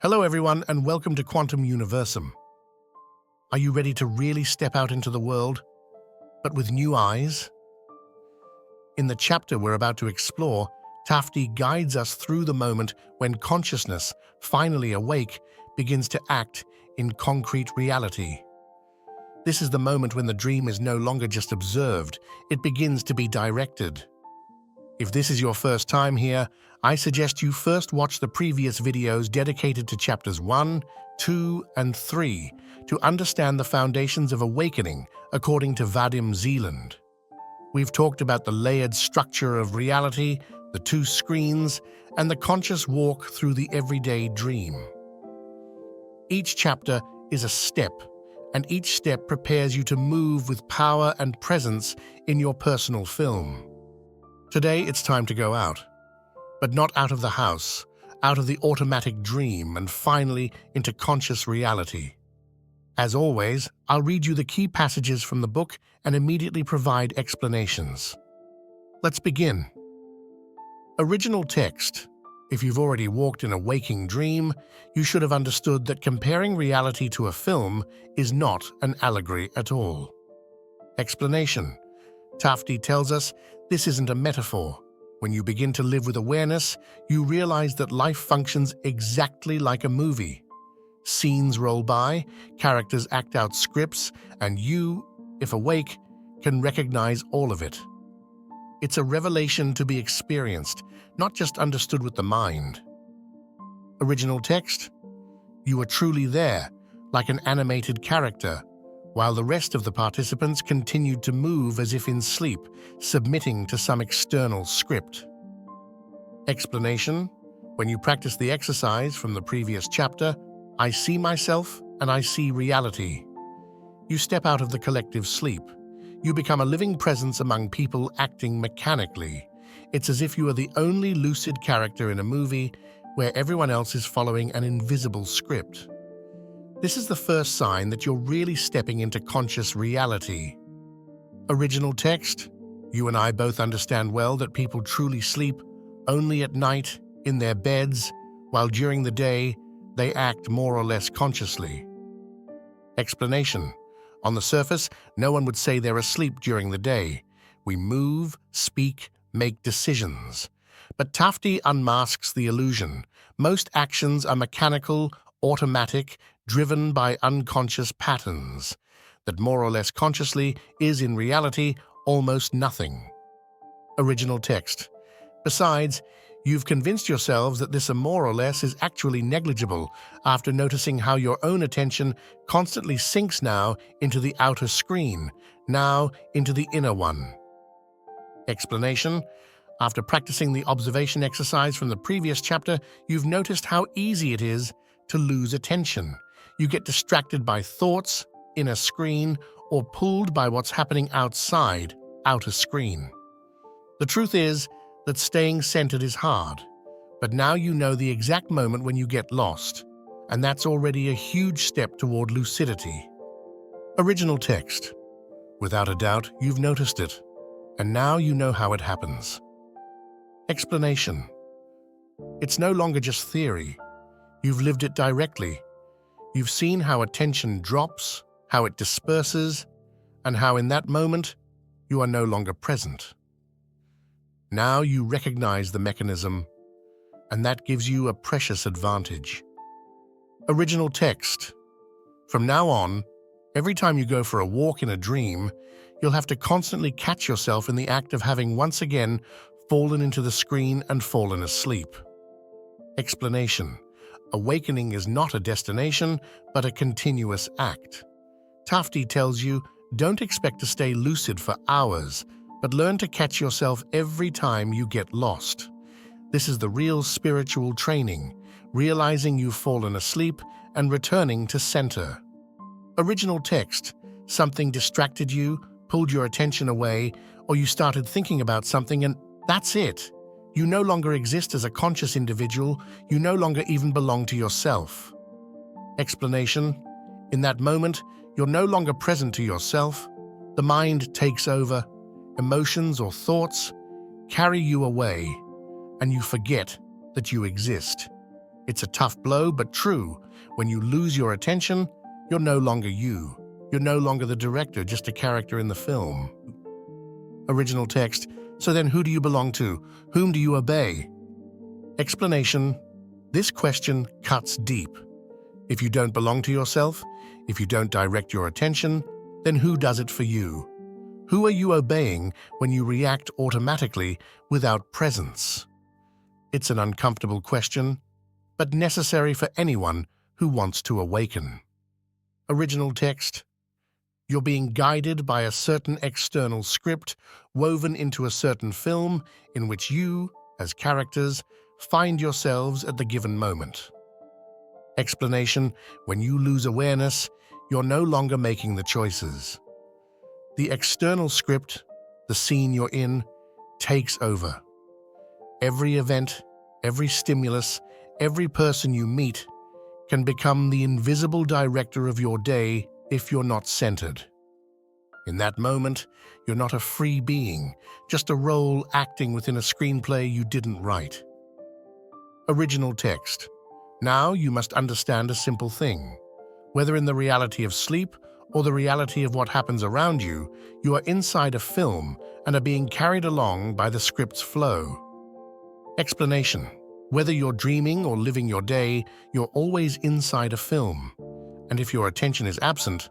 Hello everyone and welcome to Quantum Universum. Are you ready to really step out into the world, but with new eyes? In the chapter we're about to explore, Tafti guides us through the moment when consciousness, finally awake, begins to act in concrete reality. This is the moment when the dream is no longer just observed, it begins to be directed. If this is your first time here, I suggest you first watch the previous videos dedicated to chapters 1, 2, and 3 to understand the foundations of awakening according to Vadim Zeland. We've talked about the layered structure of reality, the two screens, and the conscious walk through the everyday dream. Each chapter is a step, and each step prepares you to move with power and presence in your personal film. Today, it's time to go out, but not out of the house, out of the automatic dream, and finally into conscious reality. As always, I'll read you the key passages from the book and immediately provide explanations. Let's begin. Original text. If you've already walked in a waking dream, you should have understood that comparing reality to a film is not an allegory at all. Explanation. Tafti tells us this isn't a metaphor. When you begin to live with awareness, you realize that life functions exactly like a movie. Scenes roll by, characters act out scripts, and you, if awake, can recognize all of it. It's a revelation to be experienced, not just understood with the mind. Original text. You are truly there, like an animated character, while the rest of the participants continued to move as if in sleep, submitting to some external script. Explanation. When you practice the exercise from the previous chapter, I see myself and I see reality. You step out of the collective sleep. You become a living presence among people acting mechanically. It's as if you are the only lucid character in a movie where everyone else is following an invisible script. This is the first sign that you're really stepping into conscious reality. Original text. You and I both understand well that people truly sleep only at night, in their beds, while during the day, they act more or less consciously. Explanation. On the surface, no one would say they're asleep during the day. We move, speak, make decisions. But Tafti unmasks the illusion. Most actions are mechanical, automatic, driven by unconscious patterns. That more or less consciously is in reality almost nothing. Original text. Besides, you've convinced yourselves that this more or less is actually negligible after noticing how your own attention constantly sinks now into the outer screen, now into the inner one. Explanation. After practicing the observation exercise from the previous chapter, you've noticed how easy it is to lose attention. You get distracted by thoughts, inner screen, or pulled by what's happening outside, outer screen. The truth is that staying centered is hard, but now you know the exact moment when you get lost, and that's already a huge step toward lucidity. Original text. Without a doubt, you've noticed it, and now you know how it happens. Explanation. It's no longer just theory. You've lived it directly. You've seen how attention drops, how it disperses, and how in that moment you are no longer present. Now you recognize the mechanism, and that gives you a precious advantage. Original text. From now on, every time you go for a walk in a dream, you'll have to constantly catch yourself in the act of having once again fallen into the screen and fallen asleep. Explanation. Awakening is not a destination, but a continuous act. Tafti tells you, don't expect to stay lucid for hours, but learn to catch yourself every time you get lost. This is the real spiritual training, realizing you've fallen asleep and returning to center. Original text. Something distracted you, pulled your attention away, or you started thinking about something and that's it. You no longer exist as a conscious individual, you no longer even belong to yourself. Explanation. In that moment, you're no longer present to yourself. The mind takes over. Emotions or thoughts carry you away, and you forget that you exist. It's a tough blow, but true. When you lose your attention, you're no longer you. You're no longer the director, just a character in the film. Original text. So then who do you belong to? Whom do you obey? Explanation. This question cuts deep. If you don't belong to yourself, if you don't direct your attention, then who does it for you? Who are you obeying when you react automatically without presence? It's an uncomfortable question, but necessary for anyone who wants to awaken. Original text. You're being guided by a certain external script woven into a certain film in which you, as characters, find yourselves at the given moment. Explanation. When you lose awareness, you're no longer making the choices. The external script, the scene you're in, takes over. Every event, every stimulus, every person you meet can become the invisible director of your day if you're not centered. In that moment, you're not a free being, just a role acting within a screenplay you didn't write. Original text. Now you must understand a simple thing. Whether in the reality of sleep or the reality of what happens around you, you are inside a film and are being carried along by the script's flow. Explanation. Whether you're dreaming or living your day, you're always inside a film. And if your attention is absent,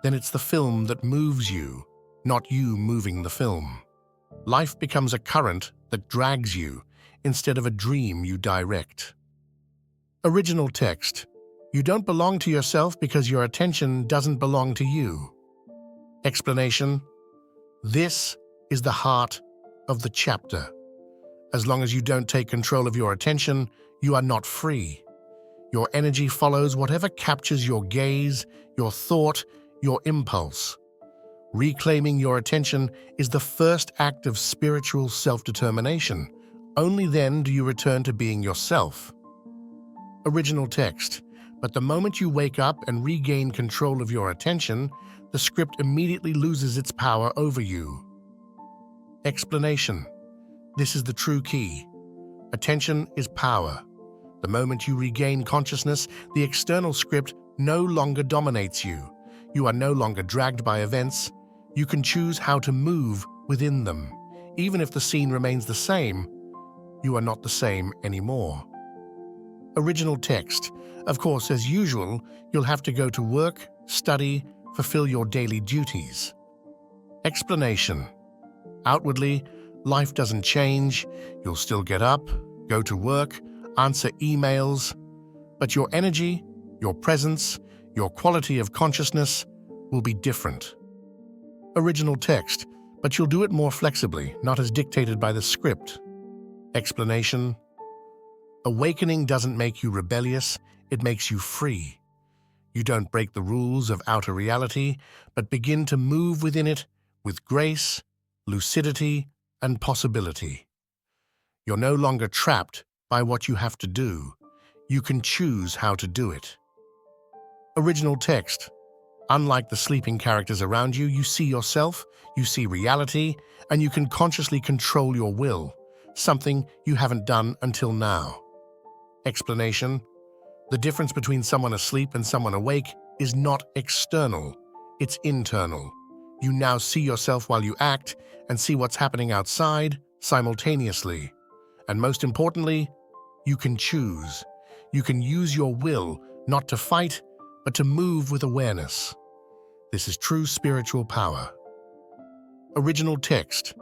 then it's the film that moves you, not you moving the film. Life becomes a current that drags you instead of a dream you direct. Original text. You don't belong to yourself because your attention doesn't belong to you. Explanation. This is the heart of the chapter. As long as you don't take control of your attention, you are not free. Your energy follows whatever captures your gaze, your thought, your impulse. Reclaiming your attention is the first act of spiritual self-determination. Only then do you return to being yourself. Original text. But the moment you wake up and regain control of your attention, the script immediately loses its power over you. Explanation. This is the true key. Attention is power. The moment you regain consciousness, the external script no longer dominates you. You are no longer dragged by events. You can choose how to move within them. Even if the scene remains the same, you are not the same anymore. Original text. Of course, as usual, you'll have to go to work, study, fulfill your daily duties. Explanation. Outwardly, life doesn't change. You'll still get up, go to work, answer emails, but your energy, your presence, your quality of consciousness will be different. Original text, but you'll do it more flexibly, not as dictated by the script. Explanation. Awakening doesn't make you rebellious, it makes you free. You don't break the rules of outer reality, but begin to move within it with grace, lucidity, and possibility. You're no longer trapped by what you have to do. You can choose how to do it. Original text. Unlike the sleeping characters around you, you see yourself, you see reality, and you can consciously control your will, something you haven't done until now. Explanation. The difference between someone asleep and someone awake is not external, it's internal. You now see yourself while you act and see what's happening outside simultaneously. And most importantly, you can choose. You can use your will not to fight, but to move with awareness. This is true spiritual power. Original text.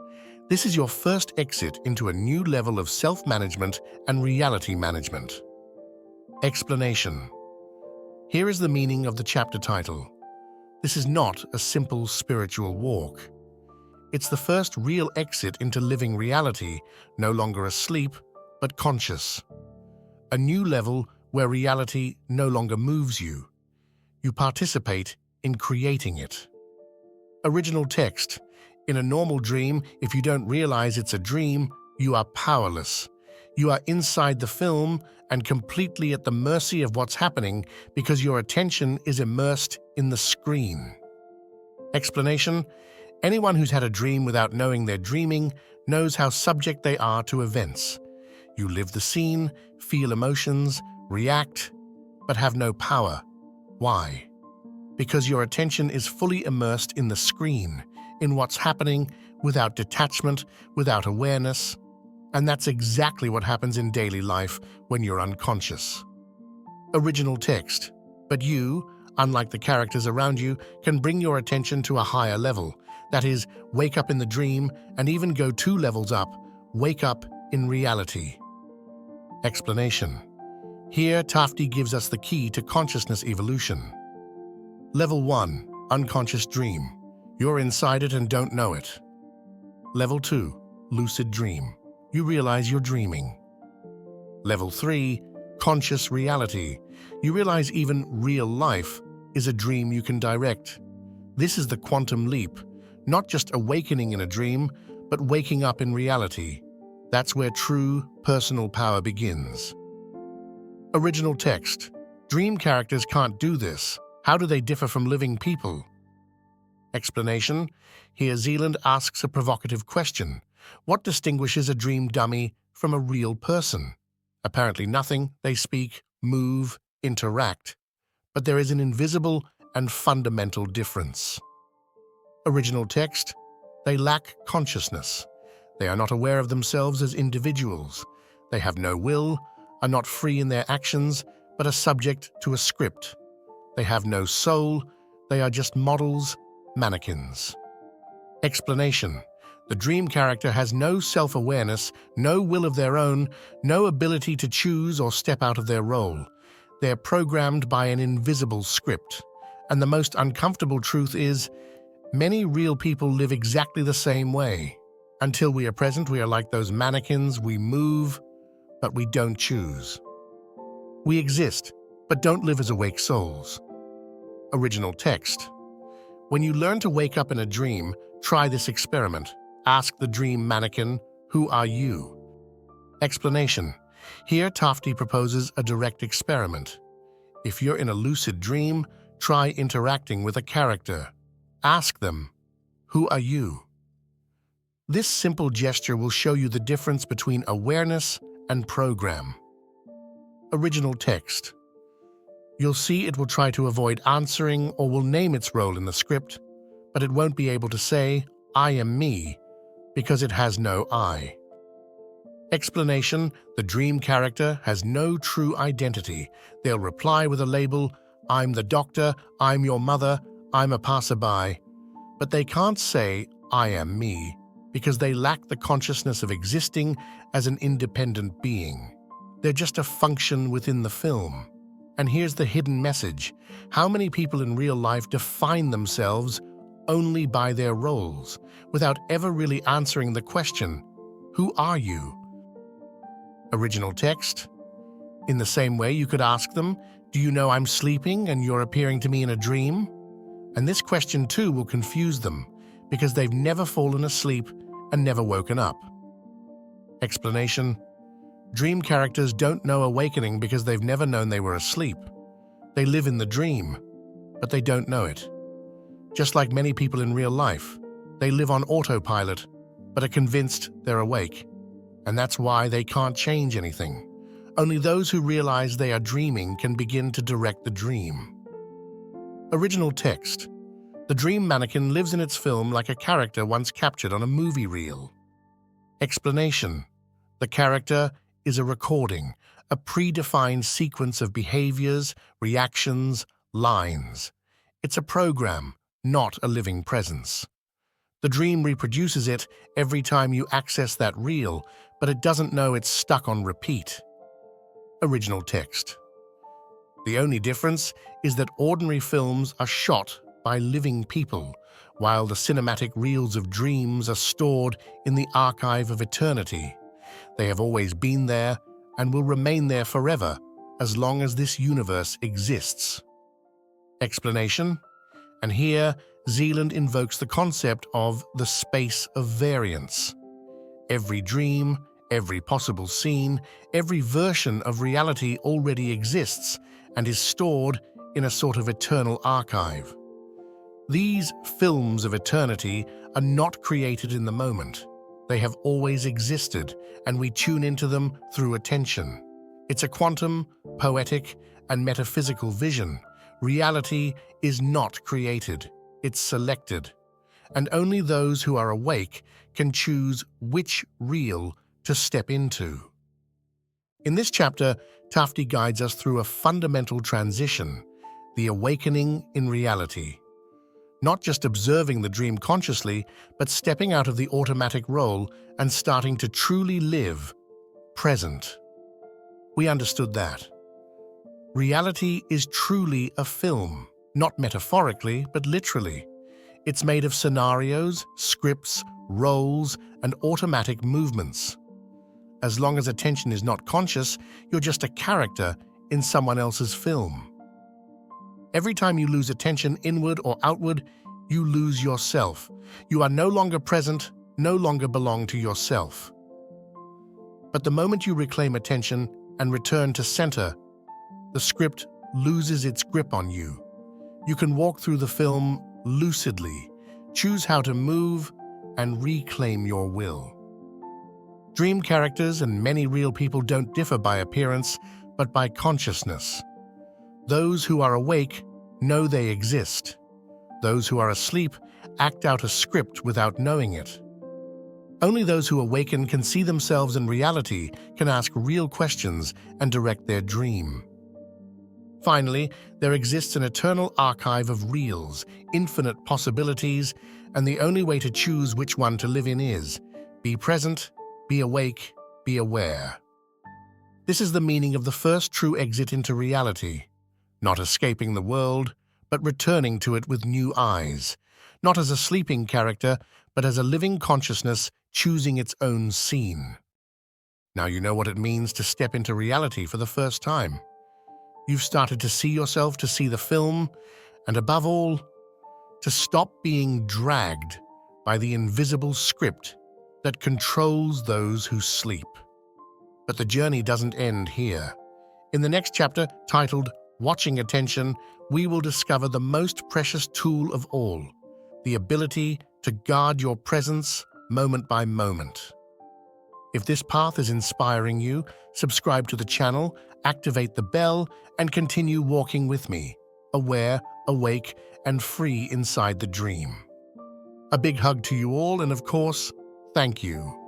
This is your first exit into a new level of self-management and reality management. Explanation. Here is the meaning of the chapter title. This is not a simple spiritual walk. It's the first real exit into living reality, no longer asleep, but conscious. A new level where reality no longer moves you. You participate in creating it. Original text. In a normal dream, if you don't realize it's a dream, you are powerless. You are inside the film and completely at the mercy of what's happening because your attention is immersed in the screen. Explanation. Anyone who's had a dream without knowing they're dreaming knows how subject they are to events. You live the scene, feel emotions, react, but have no power. Why? Because your attention is fully immersed in the screen, in what's happening, without detachment, without awareness. And that's exactly what happens in daily life when you're unconscious. Original text. But you, unlike the characters around you, can bring your attention to a higher level. That is, wake up in the dream and even go 2 levels up, wake up in reality. Explanation. Here, Tafti gives us the key to consciousness evolution. Level 1, unconscious dream. You're inside it and don't know it. Level 2, lucid dream. You realize you're dreaming. Level 3, conscious reality. You realize even real life is a dream you can direct. This is the quantum leap, not just awakening in a dream, but waking up in reality. That's where true personal power begins. Original text. Dream characters can't do this. How do they differ from living people? Explanation. Here Zeland asks a provocative question. What distinguishes a dream dummy from a real person? Apparently nothing. They speak, move, interact. But there is an invisible and fundamental difference. Original text. They lack consciousness. They are not aware of themselves as individuals. They have no will, are not free in their actions, but are subject to a script. They have no soul. They are just models, mannequins. Explanation. The dream character has no self-awareness, no will of their own, no ability to choose or step out of their role. They're programmed by an invisible script. And the most uncomfortable truth is, many real people live exactly the same way. Until we are present, we are like those mannequins. We move, but we don't choose. We exist, but don't live as awake souls. Original text. When you learn to wake up in a dream, try this experiment. Ask the dream mannequin, "Who are you?" Explanation. Here Tafti proposes a direct experiment. If you're in a lucid dream, try interacting with a character. Ask them, "Who are you?" This simple gesture will show you the difference between awareness and program. Original text. You'll see it will try to avoid answering or will name its role in the script, but it won't be able to say, "I am me," because it has no I. Explanation. The dream character has no true identity. They'll reply with a label, "I'm the doctor, I'm your mother, I'm a passerby." But they can't say, "I am me," because they lack the consciousness of existing as an independent being. They're just a function within the film. And here's the hidden message. How many people in real life define themselves only by their roles, without ever really answering the question, "Who are you?" Original text. In the same way, you could ask them, "Do you know I'm sleeping and you're appearing to me in a dream?" And this question too will confuse them, because they've never fallen asleep and never woken up. Explanation. Dream characters don't know awakening because they've never known they were asleep. They live in the dream, but they don't know it. Just like many people in real life, they live on autopilot, but are convinced they're awake. And that's why they can't change anything. Only those who realize they are dreaming can begin to direct the dream. Original text. The dream mannequin lives in its film like a character once captured on a movie reel. Explanation. The character is a recording, a predefined sequence of behaviors, reactions, lines. It's a program, not a living presence. The dream reproduces it every time you access that reel, but it doesn't know it's stuck on repeat. Original text. The only difference is that ordinary films are shot by living people, while the cinematic reels of dreams are stored in the archive of eternity. They have always been there and will remain there forever, as long as this universe exists. Explanation. And here, Zeland invokes the concept of the space of variance. Every dream, every possible scene, every version of reality already exists and is stored in a sort of eternal archive. These films of eternity are not created in the moment. They have always existed, and we tune into them through attention. It's a quantum, poetic, and metaphysical vision. Reality is not created, it's selected. And only those who are awake can choose which real to step into. In this chapter, Tafti guides us through a fundamental transition, the awakening in reality. Not just observing the dream consciously, but stepping out of the automatic role and starting to truly live present. We understood that. Reality is truly a film, not metaphorically, but literally. It's made of scenarios, scripts, roles, and automatic movements. As long as attention is not conscious, you're just a character in someone else's film. Every time you lose attention inward or outward, you lose yourself. You are no longer present, no longer belong to yourself. But the moment you reclaim attention and return to center, the script loses its grip on you. You can walk through the film lucidly, choose how to move, and reclaim your will. Dream characters and many real people don't differ by appearance, but by consciousness. Those who are awake know they exist. Those who are asleep act out a script without knowing it. Only those who awaken can see themselves in reality, can ask real questions, and direct their dream. Finally, there exists an eternal archive of reals, infinite possibilities, and the only way to choose which one to live in is be present, be awake, be aware. This is the meaning of the first true exit into reality. Not escaping the world, but returning to it with new eyes. Not as a sleeping character, but as a living consciousness choosing its own scene. Now you know what it means to step into reality for the first time. You've started to see yourself, to see the film, and above all, to stop being dragged by the invisible script that controls those who sleep. But the journey doesn't end here. In the next chapter, titled Watching Attention, we will discover the most precious tool of all, the ability to guard your presence moment by moment. If this path is inspiring you, subscribe to the channel, activate the bell, and continue walking with me, aware, awake, and free inside the dream. A big hug to you all, and of course, thank you.